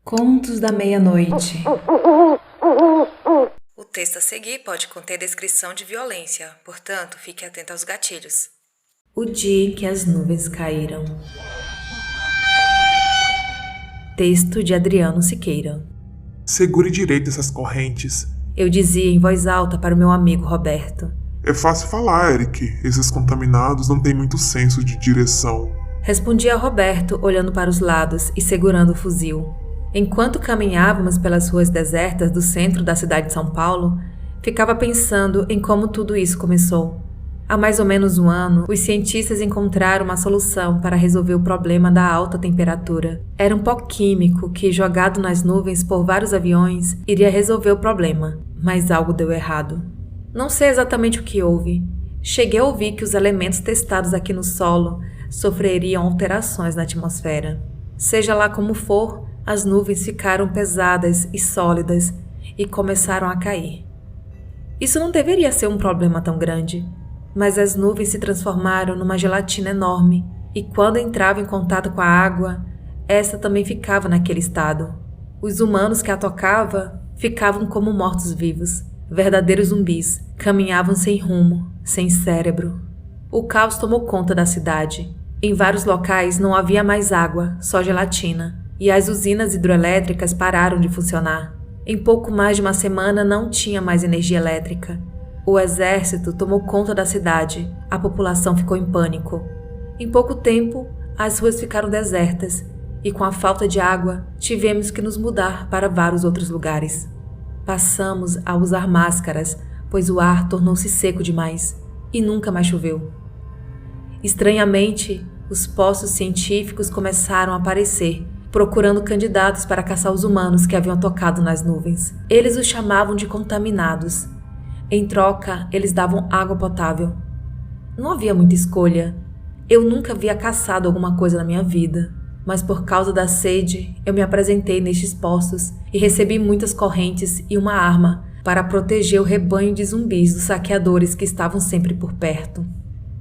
Contos da Meia-Noite. O texto a seguir pode conter descrição de violência, portanto, fique atento aos gatilhos. O dia em que as nuvens caíram. Texto de Adriano Siqueira. Segure direito essas correntes. Eu dizia em voz alta para o meu amigo Roberto. É fácil falar, Eric. Esses contaminados não têm muito senso de direção. Respondia Roberto, olhando para os lados e segurando o fuzil. Enquanto caminhávamos pelas ruas desertas do centro da cidade de São Paulo, ficava pensando em como tudo isso começou. Há mais ou menos um ano, os cientistas encontraram uma solução para resolver o problema da alta temperatura. Era um pó químico que, jogado nas nuvens por vários aviões, iria resolver o problema, mas algo deu errado. Não sei exatamente o que houve. Cheguei a ouvir que os elementos testados aqui no solo sofreriam alterações na atmosfera. Seja lá como for, as nuvens ficaram pesadas e sólidas e começaram a cair. Isso não deveria ser um problema tão grande, mas as nuvens se transformaram numa gelatina enorme e quando entrava em contato com a água, essa também ficava naquele estado. Os humanos que a tocavam ficavam como mortos-vivos, verdadeiros zumbis, caminhavam sem rumo, sem cérebro. O caos tomou conta da cidade. Em vários locais não havia mais água, só gelatina. E as usinas hidroelétricas pararam de funcionar. Em pouco mais de uma semana não tinha mais energia elétrica. O exército tomou conta da cidade. A população ficou em pânico. Em pouco tempo, as ruas ficaram desertas e com a falta de água, tivemos que nos mudar para vários outros lugares. Passamos a usar máscaras, pois o ar tornou-se seco demais e nunca mais choveu. Estranhamente, os postos científicos começaram a aparecer, procurando candidatos para caçar os humanos que haviam tocado nas nuvens. Eles os chamavam de contaminados. Em troca, eles davam água potável. Não havia muita escolha. Eu nunca havia caçado alguma coisa na minha vida, mas por causa da sede, eu me apresentei nestes postos e recebi muitas correntes e uma arma para proteger o rebanho de zumbis dos saqueadores que estavam sempre por perto.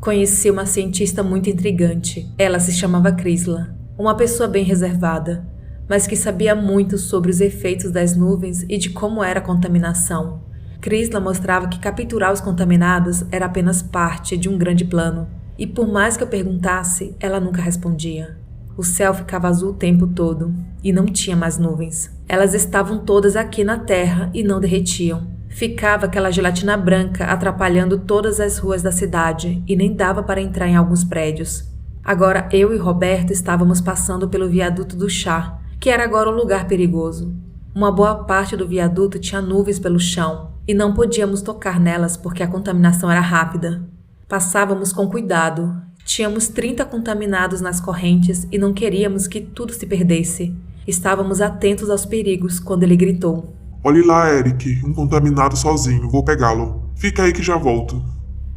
Conheci uma cientista muito intrigante. Ela se chamava Crisla. Uma pessoa bem reservada, mas que sabia muito sobre os efeitos das nuvens e de como era a contaminação. Crisla mostrava que capturar os contaminados era apenas parte de um grande plano, e por mais que eu perguntasse, ela nunca respondia. O céu ficava azul o tempo todo, e não tinha mais nuvens. Elas estavam todas aqui na terra e não derretiam. Ficava aquela gelatina branca atrapalhando todas as ruas da cidade e nem dava para entrar em alguns prédios. Agora eu e Roberto estávamos passando pelo viaduto do chá, que era agora um lugar perigoso. Uma boa parte do viaduto tinha nuvens pelo chão e não podíamos tocar nelas porque a contaminação era rápida. Passávamos com cuidado. Tínhamos 30 contaminados nas correntes e não queríamos que tudo se perdesse. Estávamos atentos aos perigos quando ele gritou. Olhe lá, Eric. Um contaminado sozinho. Vou pegá-lo. Fica aí que já volto.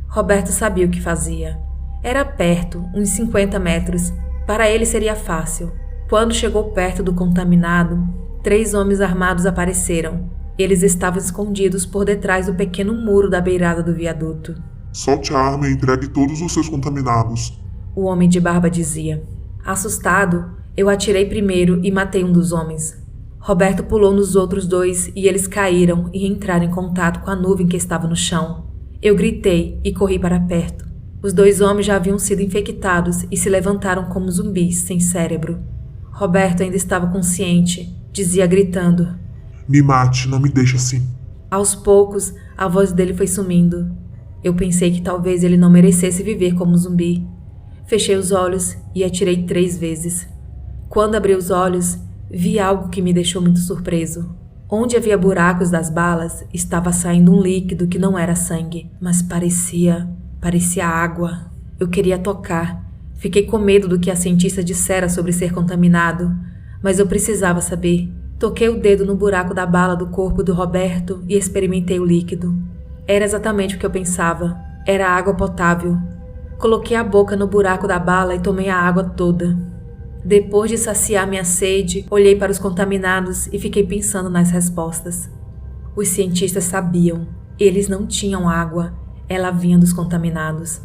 Roberto sabia o que fazia. Era perto, uns 50 metros. Para ele seria fácil. Quando chegou perto do contaminado, 3 homens armados apareceram. Eles estavam escondidos por detrás do pequeno muro da beirada do viaduto. Solte a arma e entregue todos os seus contaminados. O homem de barba dizia. Assustado, eu atirei primeiro e matei um dos homens. Roberto pulou nos outros 2 e eles caíram e entraram em contato com a nuvem que estava no chão. Eu gritei e corri para perto. Os 2 homens já haviam sido infectados e se levantaram como zumbis, sem cérebro. Roberto ainda estava consciente, dizia gritando. Me mate, não me deixe assim. Aos poucos, a voz dele foi sumindo. Eu pensei que talvez ele não merecesse viver como zumbi. Fechei os olhos e atirei 3 vezes. Quando abri os olhos, vi algo que me deixou muito surpreso. Onde havia buracos das balas, estava saindo um líquido que não era sangue, mas parecia água. Eu queria tocar. Fiquei com medo do que a cientista dissera sobre ser contaminado, mas eu precisava saber. Toquei o dedo no buraco da bala do corpo do Roberto e experimentei o líquido. Era exatamente o que eu pensava. Era água potável. Coloquei a boca no buraco da bala e tomei a água toda. Depois de saciar minha sede, olhei para os contaminados e fiquei pensando nas respostas. Os cientistas sabiam. Eles não tinham água. Ela vinha dos contaminados.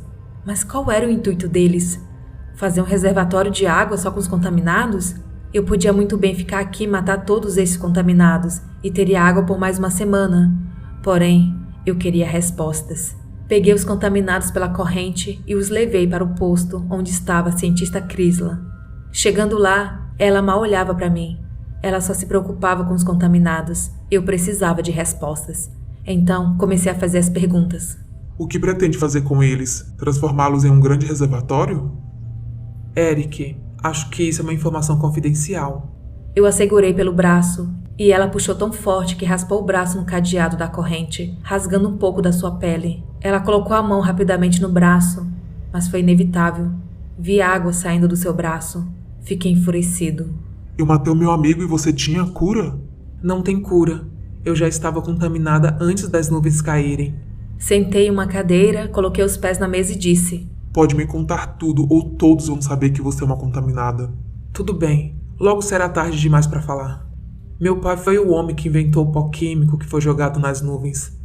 Mas qual era o intuito deles? Fazer um reservatório de água só com os contaminados? Eu podia muito bem ficar aqui e matar todos esses contaminados e teria água por mais uma semana. Porém, eu queria respostas. Peguei os contaminados pela corrente e os levei para o posto onde estava a cientista Crisla. Chegando lá, ela mal olhava para mim. Ela só se preocupava com os contaminados. Eu precisava de respostas. Então, comecei a fazer as perguntas. O que pretende fazer com eles? Transformá-los em um grande reservatório? Eric, acho que isso é uma informação confidencial. Eu a segurei pelo braço e ela puxou tão forte que raspou o braço no cadeado da corrente, rasgando um pouco da sua pele. Ela colocou a mão rapidamente no braço, mas foi inevitável. Vi água saindo do seu braço. Fiquei enfurecido. Eu matei o meu amigo e você tinha cura? Não tem cura. Eu já estava contaminada antes das nuvens caírem. Sentei em uma cadeira, coloquei os pés na mesa e disse: Pode me contar tudo ou todos vão saber que você é uma contaminada. Tudo bem. Logo será tarde demais para falar. Meu pai foi o homem que inventou o pó químico que foi jogado nas nuvens.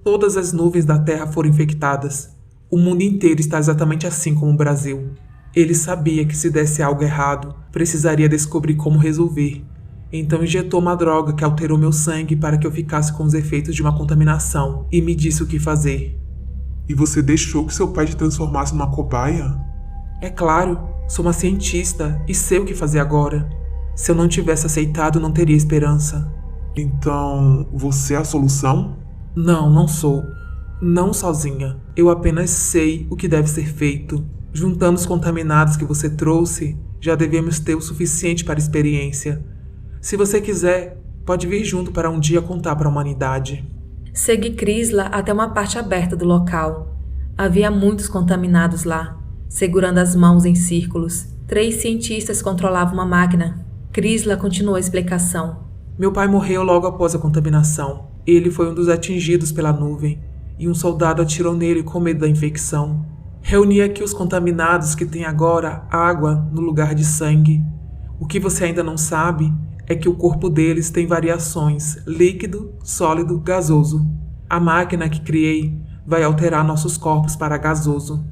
Todas as nuvens da Terra foram infectadas. O mundo inteiro está exatamente assim como o Brasil. Ele sabia que se desse algo errado, precisaria descobrir como resolver. Então injetou uma droga que alterou meu sangue para que eu ficasse com os efeitos de uma contaminação e me disse o que fazer. E você deixou que seu pai te transformasse numa cobaia? É claro, sou uma cientista e sei o que fazer agora. Se eu não tivesse aceitado, não teria esperança. Então, você é a solução? Não, não sou. Não sozinha. Eu apenas sei o que deve ser feito. Juntando os contaminados que você trouxe, já devemos ter o suficiente para a experiência. Se você quiser, pode vir junto para um dia contar para a humanidade. Segui Crisla até uma parte aberta do local. Havia muitos contaminados lá, segurando as mãos em círculos. 3 cientistas controlavam uma máquina. Crisla continuou a explicação. Meu pai morreu logo após a contaminação. Ele foi um dos atingidos pela nuvem, e um soldado atirou nele com medo da infecção. Reuni aqui os contaminados que têm agora água no lugar de sangue. O que você ainda não sabe é que o corpo deles tem variações: líquido, sólido, gasoso. A máquina que criei vai alterar nossos corpos para gasoso.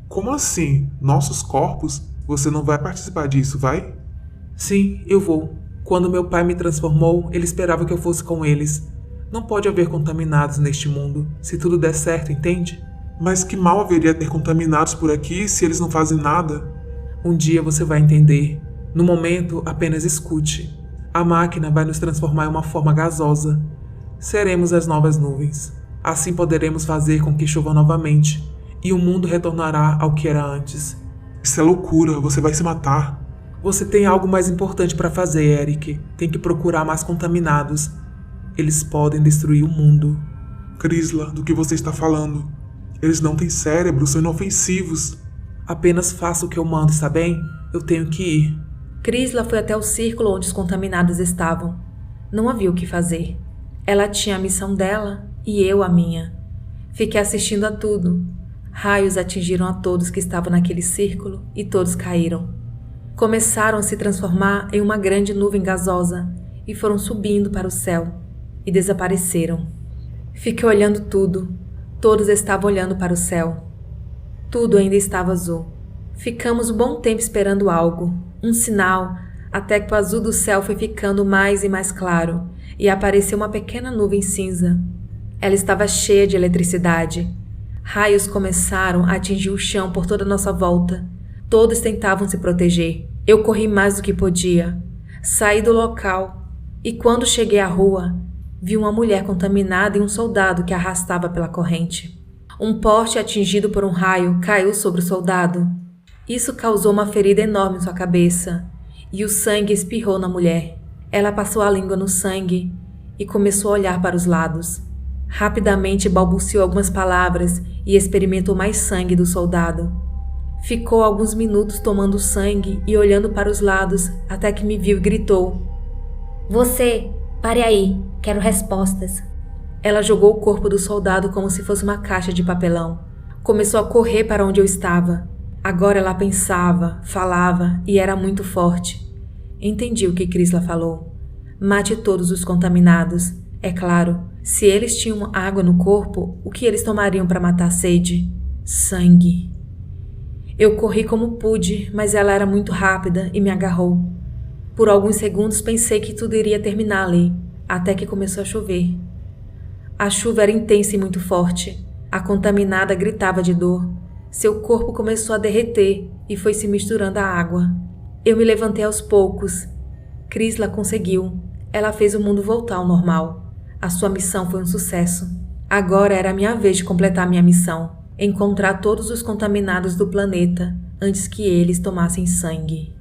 Como assim? Nossos corpos? Você não vai participar disso, vai? Sim, eu vou. Quando meu pai me transformou, ele esperava que eu fosse com eles. Não pode haver contaminados neste mundo, se tudo der certo, entende? Mas que mal haveria ter contaminados por aqui se eles não fazem nada? Um dia você vai entender. No momento, apenas escute. A máquina vai nos transformar em uma forma gasosa. Seremos as novas nuvens. Assim poderemos fazer com que chova novamente, e o mundo retornará ao que era antes. Isso é loucura, você vai se matar. Você tem algo mais importante para fazer, Eric. Tem que procurar mais contaminados. Eles podem destruir o mundo. Crisla, do que você está falando? Eles não têm cérebro, são inofensivos. Apenas faça o que eu mando, está bem? Eu tenho que ir. Crisla foi até o círculo onde os contaminados estavam. Não havia o que fazer. Ela tinha a missão dela e eu a minha. Fiquei assistindo a tudo. Raios atingiram a todos que estavam naquele círculo e todos caíram. Começaram a se transformar em uma grande nuvem gasosa e foram subindo para o céu e desapareceram. Fiquei olhando tudo. Todos estavam olhando para o céu. Tudo ainda estava azul. Ficamos um bom tempo esperando algo, um sinal, até que o azul do céu foi ficando mais e mais claro e apareceu uma pequena nuvem cinza. Ela estava cheia de eletricidade. Raios começaram a atingir o chão por toda a nossa volta. Todos tentavam se proteger. Eu corri mais do que podia. Saí do local e quando cheguei à rua, vi uma mulher contaminada e um soldado que a arrastava pela corrente. Um poste atingido por um raio caiu sobre o soldado. Isso causou uma ferida enorme em sua cabeça e o sangue espirrou na mulher. Ela passou a língua no sangue e começou a olhar para os lados. Rapidamente balbuciou algumas palavras e experimentou mais sangue do soldado. Ficou alguns minutos tomando sangue e olhando para os lados até que me viu e gritou: Você, pare aí, quero respostas. Ela jogou o corpo do soldado como se fosse uma caixa de papelão. Começou a correr para onde eu estava. Agora ela pensava, falava e era muito forte. Entendi o que Crisla falou. Mate todos os contaminados. É claro, se eles tinham água no corpo, o que eles tomariam para matar a sede? Sangue. Eu corri como pude, mas ela era muito rápida e me agarrou. Por alguns segundos pensei que tudo iria terminar ali, até que começou a chover. A chuva era intensa e muito forte. A contaminada gritava de dor. Seu corpo começou a derreter e foi se misturando à água. Eu me levantei aos poucos. Crisla conseguiu. Ela fez o mundo voltar ao normal. A sua missão foi um sucesso. Agora era a minha vez de completar minha missão. Encontrar todos os contaminados do planeta antes que eles tomassem sangue.